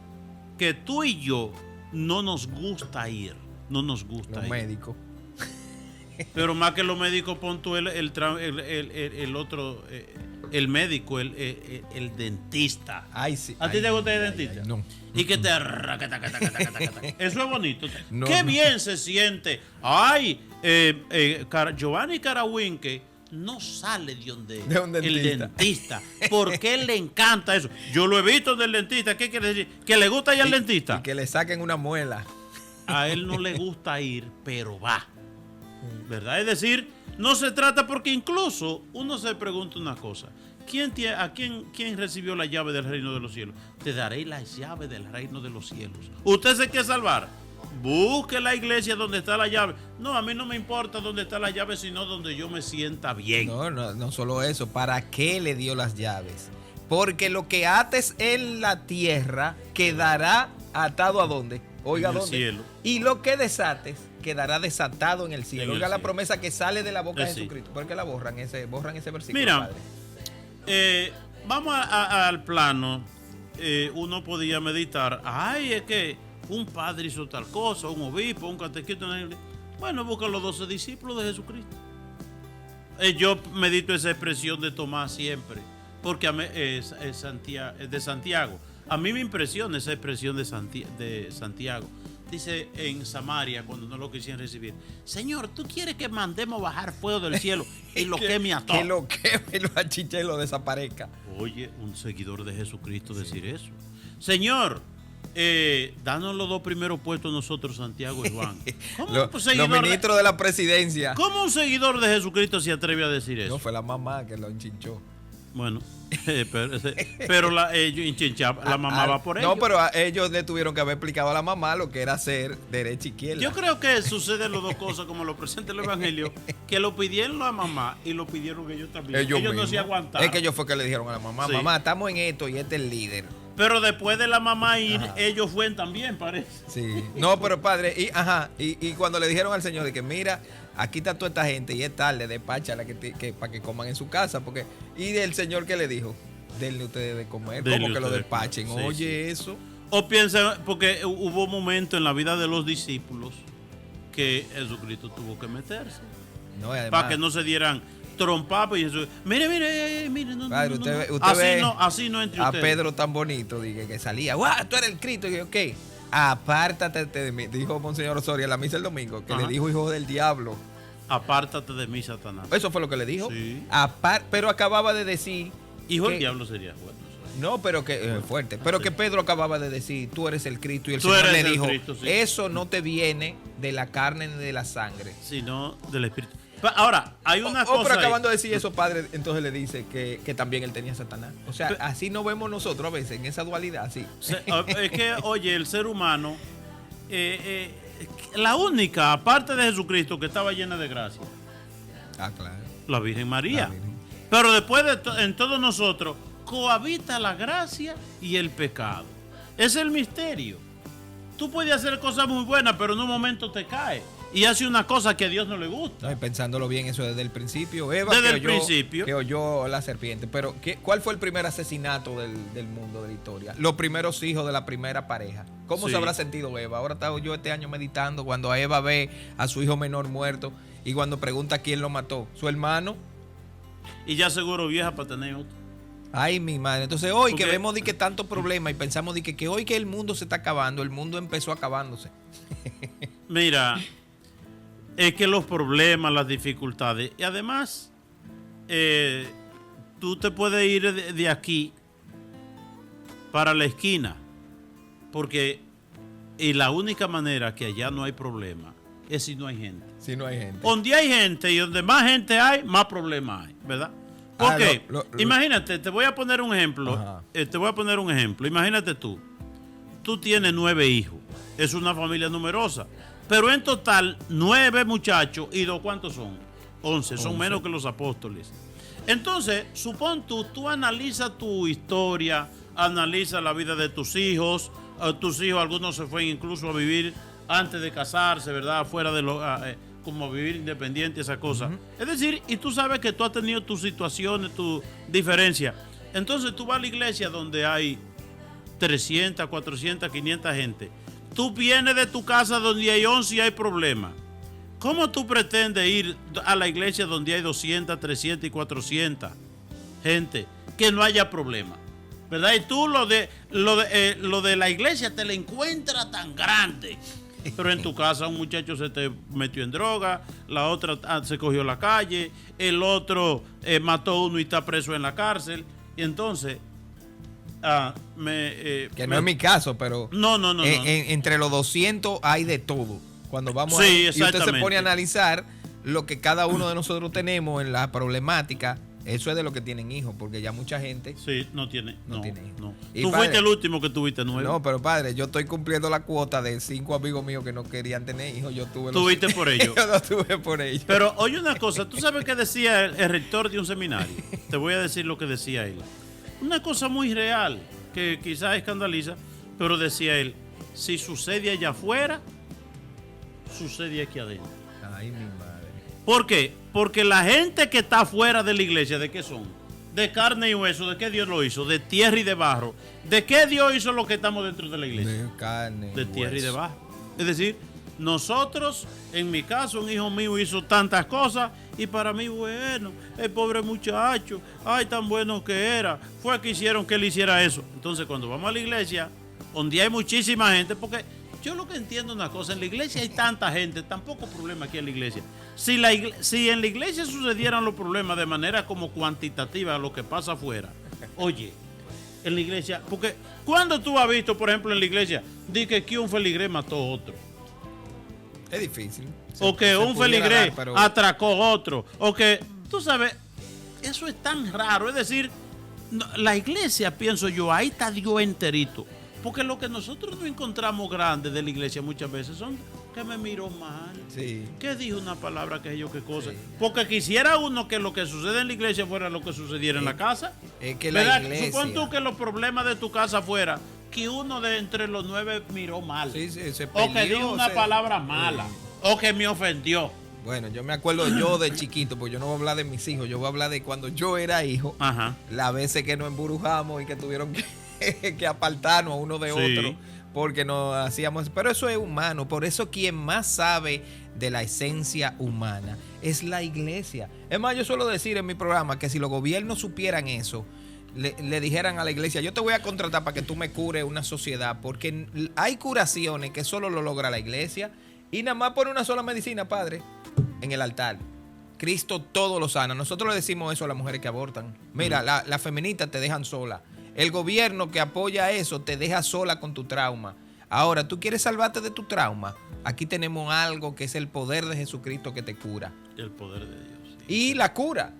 que tú y yo no nos gusta ir, Los médicos. Pero más que los médicos, pon tú el médico, el dentista. Ay, sí. ¿A ti te gusta el dentista? No. Y que te... Eso es bonito. No, Qué no. bien se siente. Ay, Giovanni Carawinque no sale de donde De un el dentista. dentista. Porque él le encanta eso. Yo lo he visto del dentista. ¿Qué quiere decir? Que le gusta ir al dentista. Y que le saquen una muela. A él no le gusta ir, pero va. ¿Verdad? Es decir, no se trata porque incluso uno se pregunta una cosa. ¿Quién recibió la llave del reino de los cielos? Te daré la llave del reino de los cielos. ¿Usted se quiere salvar? Busque la iglesia donde está la llave. No, a mí no me importa dónde está la llave, sino donde yo me sienta bien. No solo eso. ¿Para qué le dio las llaves? Porque lo que ates en la tierra quedará atado ¿a dónde? Oiga, En el ¿dónde? cielo. Y lo que desates quedará desatado en el cielo. En el Oiga la cielo. promesa que sale de la boca de Sí. Jesucristo. ¿Por qué la borran ese versículo, Mira, padre? vamos al plano. Uno podía meditar. Ay, es que un padre hizo tal cosa, un obispo, un catequista. Bueno, busca los 12 discípulos de Jesucristo. Yo medito esa expresión de Tomás siempre, porque es de Santiago. A mí me impresiona esa expresión de Santiago. Dice en Samaria, cuando no lo quisieron recibir: Señor, ¿tú quieres que mandemos bajar fuego del cielo y lo queme a todos? Que lo queme y lo achiche y lo desaparezca. Oye, un seguidor de Jesucristo decir eso. Señor, danos los 2 primeros puestos nosotros, Santiago y Juan. ¿Cómo Los ministros de la presidencia. ¿Cómo un seguidor de Jesucristo se atreve a decir eso? No, fue la mamá que lo enchinchó. Bueno, pero la mamá va por ello. No, pero ellos le tuvieron que haber explicado a la mamá lo que era hacer derecha e izquierda. Yo creo que suceden las dos cosas, como lo presenta el Evangelio, que lo pidieron la mamá y lo pidieron ellos también. Ellos no mismos. se aguantaron. Es que ellos fue que le dijeron a la mamá: Sí. Mamá, estamos en esto y este es el líder. Pero después de la mamá ir, Ajá. ellos fueron también, parece. Sí. No, pero padre, y cuando le dijeron al Señor de que mira, aquí está toda esta gente y es tarde, despáchala para que coman en su casa, porque y el Señor que le dijo: denle ustedes de comer, Denle como que lo ustedes de despachen. comer. Sí, Oye, sí. eso. O piensa, porque hubo momentos en la vida de los discípulos que Jesucristo tuvo que meterse No, y además, para que no se dieran trompadas y eso. Mire, no, padre, no, usted no. Así ve así no entre a ustedes. Pedro tan bonito, dije que salía, ¡guau! Tú eres el Cristo. Y yo, ¿qué? Apártate de mí, dijo Monseñor Osorio en la misa el domingo, que Ajá. le dijo hijo del diablo. Apártate de mí, Satanás. Eso fue lo que le dijo. Sí. Pero acababa de decir. Hijo que- del diablo sería bueno. Eso. No, pero que fuerte. Pero que Pedro acababa de decir: tú eres el Cristo. Y el Tú Señor eres le el dijo: Cristo, sí. eso no te viene de la carne ni de la sangre. Sino del Espíritu. Ahora, hay una cosa. Pero ahí. acabando de decir eso, padre, entonces le dice que también él tenía Satanás. O sea, así no vemos nosotros a veces, en esa dualidad, así. Es que, oye, el ser humano, la única, aparte de Jesucristo, que estaba llena de gracia, Ah, claro. la Virgen María. La Virgen. Pero después en todos nosotros cohabita la gracia y el pecado. Es el misterio. Tú puedes hacer cosas muy buenas, pero en un momento te caes y hace una cosa que a Dios no le gusta. No, y pensándolo bien, eso desde el principio. Eva Desde que el principio. que oyó la serpiente. Pero, ¿cuál fue el primer asesinato del mundo de la historia? Los primeros hijos de la primera pareja. ¿Cómo Sí. se habrá sentido Eva? Ahora estaba yo este año meditando cuando a Eva ve a su hijo menor muerto y cuando pregunta quién lo mató. Su hermano. Y ya seguro vieja para tener otro. Ay, mi madre. Entonces hoy Porque- que vemos de que tantos problemas y pensamos de que hoy que el mundo se está acabando, el mundo empezó acabándose. Mira, es que los problemas, las dificultades, y además, tú te puedes ir de aquí para la esquina, porque y la única manera que allá no hay problema es si no hay gente. Si no hay gente. Donde hay gente y donde más gente hay, más problemas hay, ¿verdad? Porque, imagínate, te voy a poner un ejemplo. Ajá. Te voy a poner un ejemplo. Imagínate tú tienes 9 hijos. Es una familia numerosa. Pero en total, 9 muchachos y 2, ¿cuántos son? 11. Son menos que los apóstoles. Entonces, supón tú analizas tu historia, analiza la vida de tus hijos. Tus hijos, algunos se fueron incluso a vivir antes de casarse, ¿verdad? Fuera de lo, como a vivir independiente, esa cosa. Es decir, y tú sabes que tú has tenido tus situaciones, tu diferencia. Entonces tú vas a la iglesia donde hay 300, 400, 500 gente. Tú vienes de tu casa donde hay 11 y hay problemas. ¿Cómo tú pretendes ir a la iglesia donde hay 200, 300 y 400 gente que no haya problema? ¿Verdad? Y tú lo de la iglesia te la encuentras tan grande. Pero en tu casa un muchacho se te metió en droga, la otra se cogió la calle, el otro mató a uno y está preso en la cárcel. Y entonces... que no es mi caso, pero... No. Entre los 200 hay de todo. Cuando vamos Sí, y usted se exactamente. pone a analizar lo que cada uno de nosotros tenemos en la problemática, eso es de lo que tienen hijos, porque ya mucha gente... Sí, no tiene hijos. No. Y Tú padre, fuiste el último que tuviste 9. No, pero padre, yo estoy cumpliendo la cuota de 5 amigos míos que no querían tener hijos. Yo tuve Tuviste por ellos. Yo lo tuve por ellos. Pero oye una cosa, ¿tú sabes qué decía el rector de un seminario? Te voy a decir lo que decía él. Una cosa muy real, que quizás escandaliza, pero decía él, si sucede allá afuera, sucede aquí adentro. Ay, mi madre. ¿Por qué? Porque la gente que está fuera de la iglesia, ¿de qué son? De carne y hueso. ¿De qué Dios lo hizo? De tierra y de barro. ¿De qué Dios hizo lo que estamos dentro de la iglesia? De carne. De tierra y de barro. Es decir, nosotros, en mi caso, un hijo mío hizo tantas cosas y para mí, bueno, el pobre muchacho, ay, tan bueno que era, fue que hicieron que él hiciera eso. Entonces, cuando vamos a la iglesia, donde hay muchísima gente, porque yo lo que entiendo una cosa, en la iglesia hay tanta gente, tampoco problema aquí en la iglesia. Si en la iglesia sucedieran los problemas de manera como cuantitativa a lo que pasa afuera, oye, en la iglesia, porque cuando tú has visto, por ejemplo, en la iglesia, di que un feligrés mató a otro, Es difícil. o que un feligrés atracó a otro, o que, tú sabes, eso es tan raro, es decir, la iglesia, pienso yo, ahí está Dios enterito. Porque lo que nosotros no encontramos grande de la iglesia muchas veces son que me miró mal, Sí. que dijo una palabra, que yo qué cosa. Sí. Porque quisiera uno que lo que sucede en la iglesia fuera lo que sucediera en la casa. Es que la ¿Verdad? iglesia... Supón tú que los problemas de tu casa fuera que uno de entre los 9 miró mal. Sí, se O que peleó, dijo una palabra mala. O que me ofendió. Bueno, yo me acuerdo yo de chiquito, porque yo no voy a hablar de mis hijos, yo voy a hablar de cuando yo era hijo, Ajá. las veces que nos embrujamos y que tuvieron que apartarnos uno de Sí. otro, porque nos hacíamos... Pero eso es humano, por eso quien más sabe de la esencia humana es la iglesia. Es más, yo suelo decir en mi programa que si los gobiernos supieran eso, le dijeran a la iglesia, yo te voy a contratar para que tú me cures una sociedad, porque hay curaciones que solo lo logra la iglesia y nada más pone una sola medicina, padre, en el altar. Cristo todo lo sana. Nosotros le decimos eso a las mujeres que abortan. Mira, las feministas te dejan sola. El gobierno que apoya eso te deja sola con tu trauma. Ahora, ¿tú quieres salvarte de tu trauma? Aquí tenemos algo que es el poder de Jesucristo que te cura. El poder de Dios. Sí. Y la cura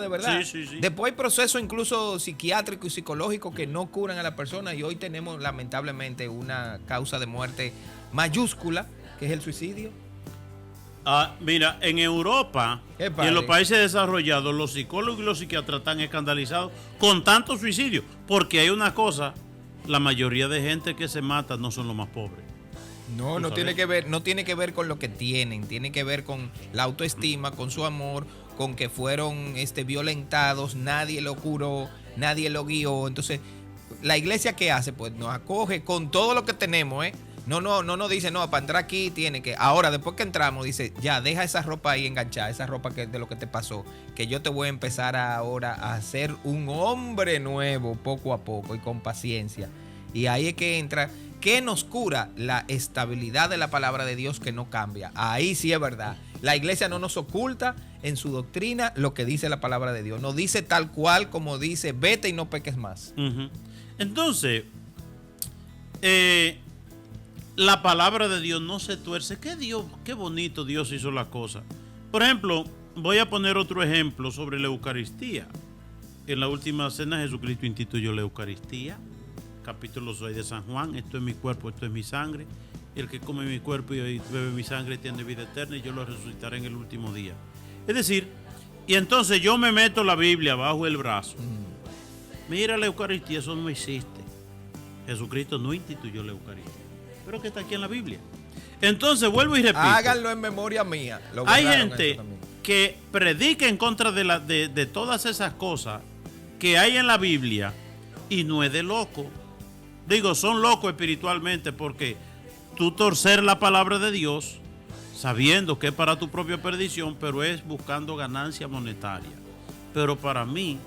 de verdad. Sí. Después hay procesos incluso psiquiátricos y psicológicos que no curan a la persona y hoy tenemos lamentablemente una causa de muerte mayúscula, que es el suicidio. Mira, en Europa y en los países desarrollados, los psicólogos y los psiquiatras están escandalizados con tanto suicidio. Porque hay una cosa, la mayoría de gente que se mata no son los más pobres. No tiene que ver con lo que tienen, tiene que ver con la autoestima, con su amor, con que fueron violentados, nadie lo curó, nadie lo guió. Entonces, la iglesia, ¿qué hace? Pues nos acoge con todo lo que tenemos, No dice, no, para entrar aquí tiene que. Ahora, después que entramos, dice, ya, deja esa ropa ahí enganchada, esa ropa que de lo que te pasó, que yo te voy a empezar ahora a ser un hombre nuevo poco a poco y con paciencia. Y ahí es que entra, ¿qué nos cura? La estabilidad de la palabra de Dios que no cambia. Ahí sí es verdad. La iglesia no nos oculta en su doctrina lo que dice la palabra de Dios. Nos dice tal cual como dice, vete y no peques más. Entonces, la palabra de Dios no se tuerce. Qué bonito Dios hizo la cosa. Por ejemplo, voy a poner otro ejemplo sobre la Eucaristía. En la última cena Jesucristo instituyó la Eucaristía. Capítulo 6 de San Juan. Esto es mi cuerpo, esto es mi sangre. El que come mi cuerpo y bebe mi sangre tiene vida eterna y yo lo resucitaré en el último día. Es decir, y entonces yo me meto la Biblia bajo el brazo. Mira la Eucaristía, eso no existe. Jesucristo no instituyó la Eucaristía, pero que está aquí en la Biblia. Entonces vuelvo y repito. Háganlo en memoria mía. Hay gente que predica en contra de todas esas cosas que hay en la Biblia y no es de loco. Digo, son locos espiritualmente porque tú torcer la palabra de Dios sabiendo que es para tu propia perdición, pero es buscando ganancia monetaria. Pero para mí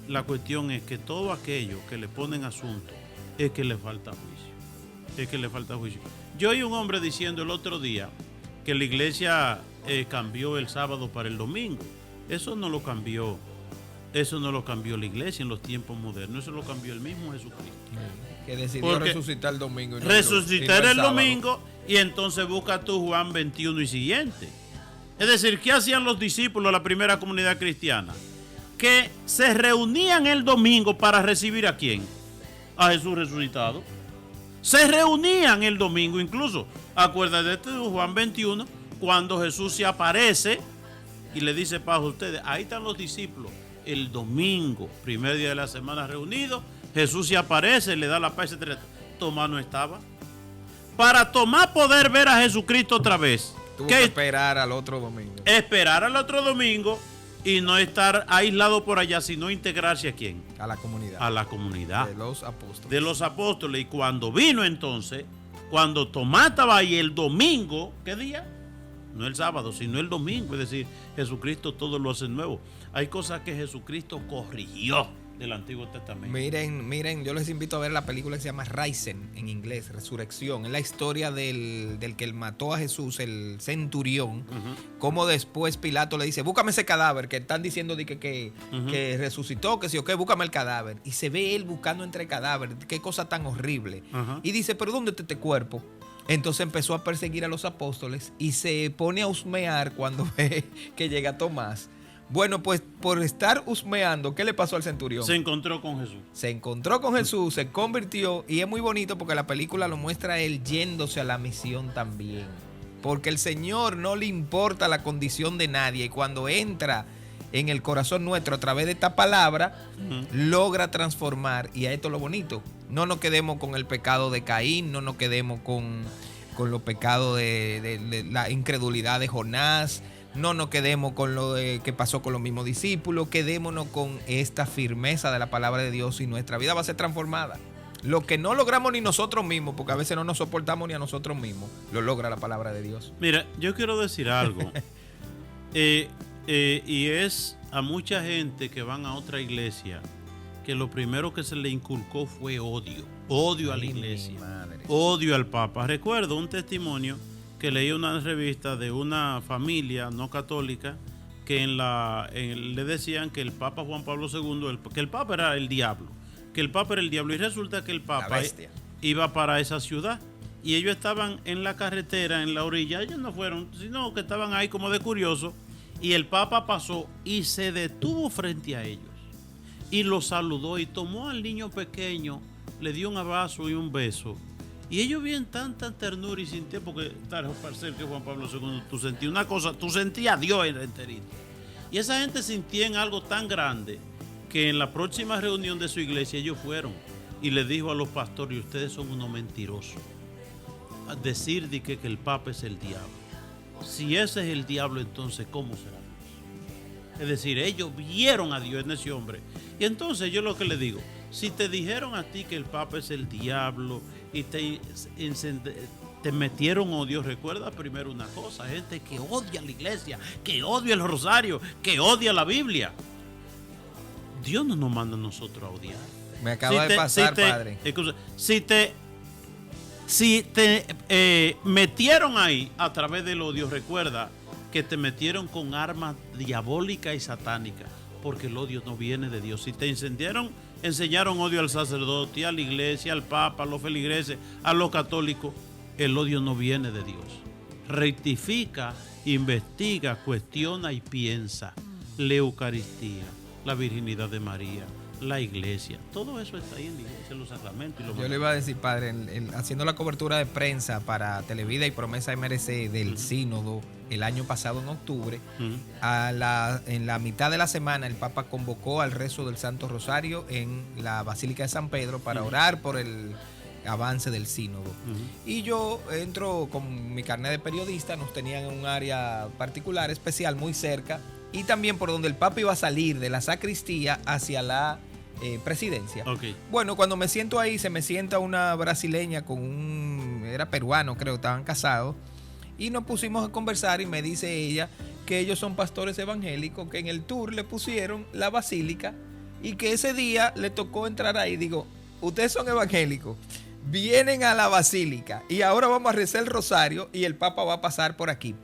la cuestión es que todo aquello que le ponen asunto es que le falta juicio. Es que le falta juicio. Yo oí un hombre diciendo el otro día que la iglesia cambió el sábado para el domingo. Eso no lo cambió la iglesia en los tiempos modernos. Eso lo cambió el mismo Jesucristo. Que decidió resucitar el domingo. Resucitar el domingo y entonces busca tú Juan 21 y siguiente. Es decir, ¿qué hacían los discípulos de la primera comunidad cristiana? Que se reunían el domingo para recibir ¿a quién? A Jesús resucitado. Se reunían el domingo, incluso, acuérdate de Juan 21, cuando Jesús se aparece y le dice para ustedes, ahí están los discípulos, el domingo, primer día de la semana reunidos, Jesús se aparece, le da la paz, etc. Tomás no estaba. Para Tomás poder ver a Jesucristo otra vez, tuvo que esperar al otro domingo. Esperar al otro domingo y no estar aislado por allá, sino integrarse ¿a quién? A la comunidad. A la comunidad. De los apóstoles. De los apóstoles. Y cuando vino entonces, cuando Tomás estaba ahí el domingo, ¿qué día? No el sábado, sino el domingo. Es decir, Jesucristo todo lo hace nuevo. Hay cosas que Jesucristo corrigió del Antiguo Testamento. Miren, yo les invito a ver la película que se llama Risen, en inglés, Resurrección. Es la historia del que mató a Jesús, el centurión. Como después Pilato le dice, búscame ese cadáver, que están diciendo que resucitó, que sí o qué, búscame el cadáver. Y se ve él buscando entre cadáveres, qué cosa tan horrible. Y dice, pero ¿dónde está este cuerpo? Entonces empezó a perseguir a los apóstoles y se pone a husmear cuando ve que llega Tomás. Bueno, pues por estar husmeando, ¿qué le pasó al centurión? Se encontró con Jesús. Se encontró con Jesús, se convirtió y es muy bonito porque la película lo muestra él yéndose a la misión también. Porque el Señor no le importa la condición de nadie y cuando entra en el corazón nuestro a través de esta palabra, logra transformar. Y a esto es lo bonito. No nos quedemos con el pecado de Caín, no nos quedemos con los pecados de la incredulidad de Jonás. No nos quedemos con lo que pasó con los mismos discípulos, quedémonos con esta firmeza de la palabra de Dios y nuestra vida va a ser transformada. Lo que no logramos ni nosotros mismos, porque a veces no nos soportamos ni a nosotros mismos, lo logra la palabra de Dios. Mira, yo quiero decir algo. Y es a mucha gente que van a otra iglesia que lo primero que se le inculcó fue odio. Odio a la iglesia. Odio al Papa. Recuerdo un testimonio que leí una revista de una familia no católica que le decían que el Papa Juan Pablo II, que el Papa era el diablo, y resulta que el Papa iba para esa ciudad y ellos estaban en la carretera, en la orilla, ellos no fueron, sino que estaban ahí como de curioso y el Papa pasó y se detuvo frente a ellos y los saludó y tomó al niño pequeño, le dio un abrazo y un beso. Y ellos bien tanta ternura y sintió, porque tal parecer que Juan Pablo II, tú sentías una cosa, tú sentías a Dios enterito. Y esa gente sintía en algo tan grande que en la próxima reunión de su iglesia ellos fueron y le dijo a los pastores, ustedes son unos mentirosos. A decir de que el Papa es el diablo. Si ese es el diablo, entonces ¿cómo será Dios? Es decir, ellos vieron a Dios en ese hombre. Y entonces yo lo que le digo, si te dijeron a ti que el Papa es el diablo y te metieron odio. Recuerda primero una cosa, gente que odia la iglesia, que odia el rosario, que odia la Biblia. Dios no nos manda a nosotros a odiar. Me acaba de pasar, padre. Si te metieron ahí a través del odio, recuerda que te metieron con armas diabólicas y satánicas, porque el odio no viene de Dios. Si te enseñaron odio al sacerdote, a la iglesia, al papa, a los feligreses, a los católicos, el odio no viene de Dios. Rectifica, investiga, cuestiona y piensa. La Eucaristía, la virginidad de María, la iglesia, todo eso está ahí en la iglesia, en los sacramentos. Yo le iba a decir, padre, haciendo la cobertura de prensa para Televida y Promesa MRC del sínodo el año pasado en octubre, en la mitad de la semana el Papa convocó al rezo del Santo Rosario en la Basílica de San Pedro para orar por el avance del sínodo. Y yo entro con mi carnet de periodista, nos tenían en un área particular, especial, muy cerca, y también por donde el Papa iba a salir de la sacristía hacia la presidencia. Bueno, cuando me siento ahí, se me sienta una brasileña era peruano, creo, estaban casados, y nos pusimos a conversar y me dice ella que ellos son pastores evangélicos, que en el tour le pusieron la basílica y que ese día le tocó entrar ahí. Digo, ustedes son evangélicos, vienen a la basílica y ahora vamos a rezar el rosario y el Papa va a pasar por aquí.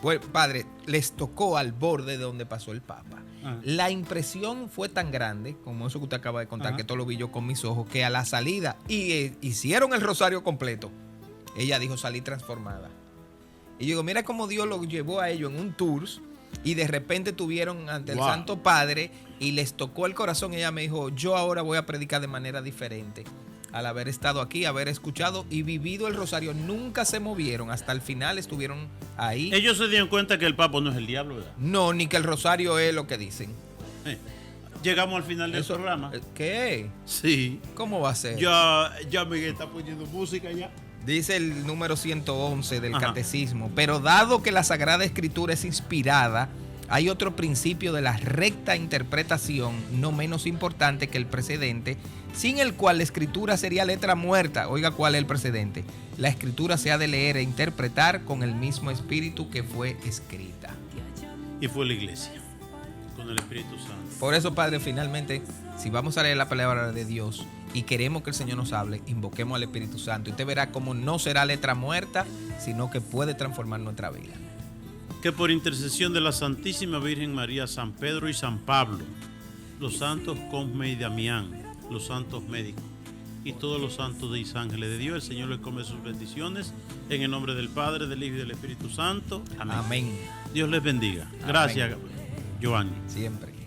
Pues, padre, les tocó al borde de donde pasó el Papa. La impresión fue tan grande, como eso que usted acaba de contar, que todo lo vi yo con mis ojos, que a la salida, hicieron el rosario completo, ella dijo, salí transformada. Y yo digo, mira cómo Dios lo llevó a ellos en un tour y de repente tuvieron ante el Santo Padre y les tocó el corazón. Ella me dijo, yo ahora voy a predicar de manera diferente. Al haber estado aquí, haber escuchado y vivido el rosario, nunca se movieron, hasta el final estuvieron ahí. Ellos se dieron cuenta que el Papa no es el diablo, ¿verdad? No, ni que el rosario es lo que dicen. Llegamos al final del programa. ¿Qué? Sí. ¿Cómo va a ser? Ya Miguel está poniendo música ya. Dice el número 111 del Catecismo, pero dado que la Sagrada Escritura es inspirada, hay otro principio de la recta interpretación, no menos importante que el precedente, sin el cual la Escritura sería letra muerta. Oiga, ¿cuál es el precedente? La Escritura se ha de leer e interpretar con el mismo espíritu que fue escrita. Y fue la iglesia, con el Espíritu Santo. Por eso, Padre, finalmente, si vamos a leer la palabra de Dios y queremos que el Señor nos hable, invoquemos al Espíritu Santo. Y usted verá cómo no será letra muerta, sino que puede transformar nuestra vida. Que por intercesión de la Santísima Virgen María, San Pedro y San Pablo, los santos Cosme y Damián, los santos médicos y todos los santos y ángeles de Dios, el Señor les come sus bendiciones en el nombre del Padre, del Hijo y del Espíritu Santo. Amén. Amén. Dios les bendiga. Gracias, Giovanni. Siempre.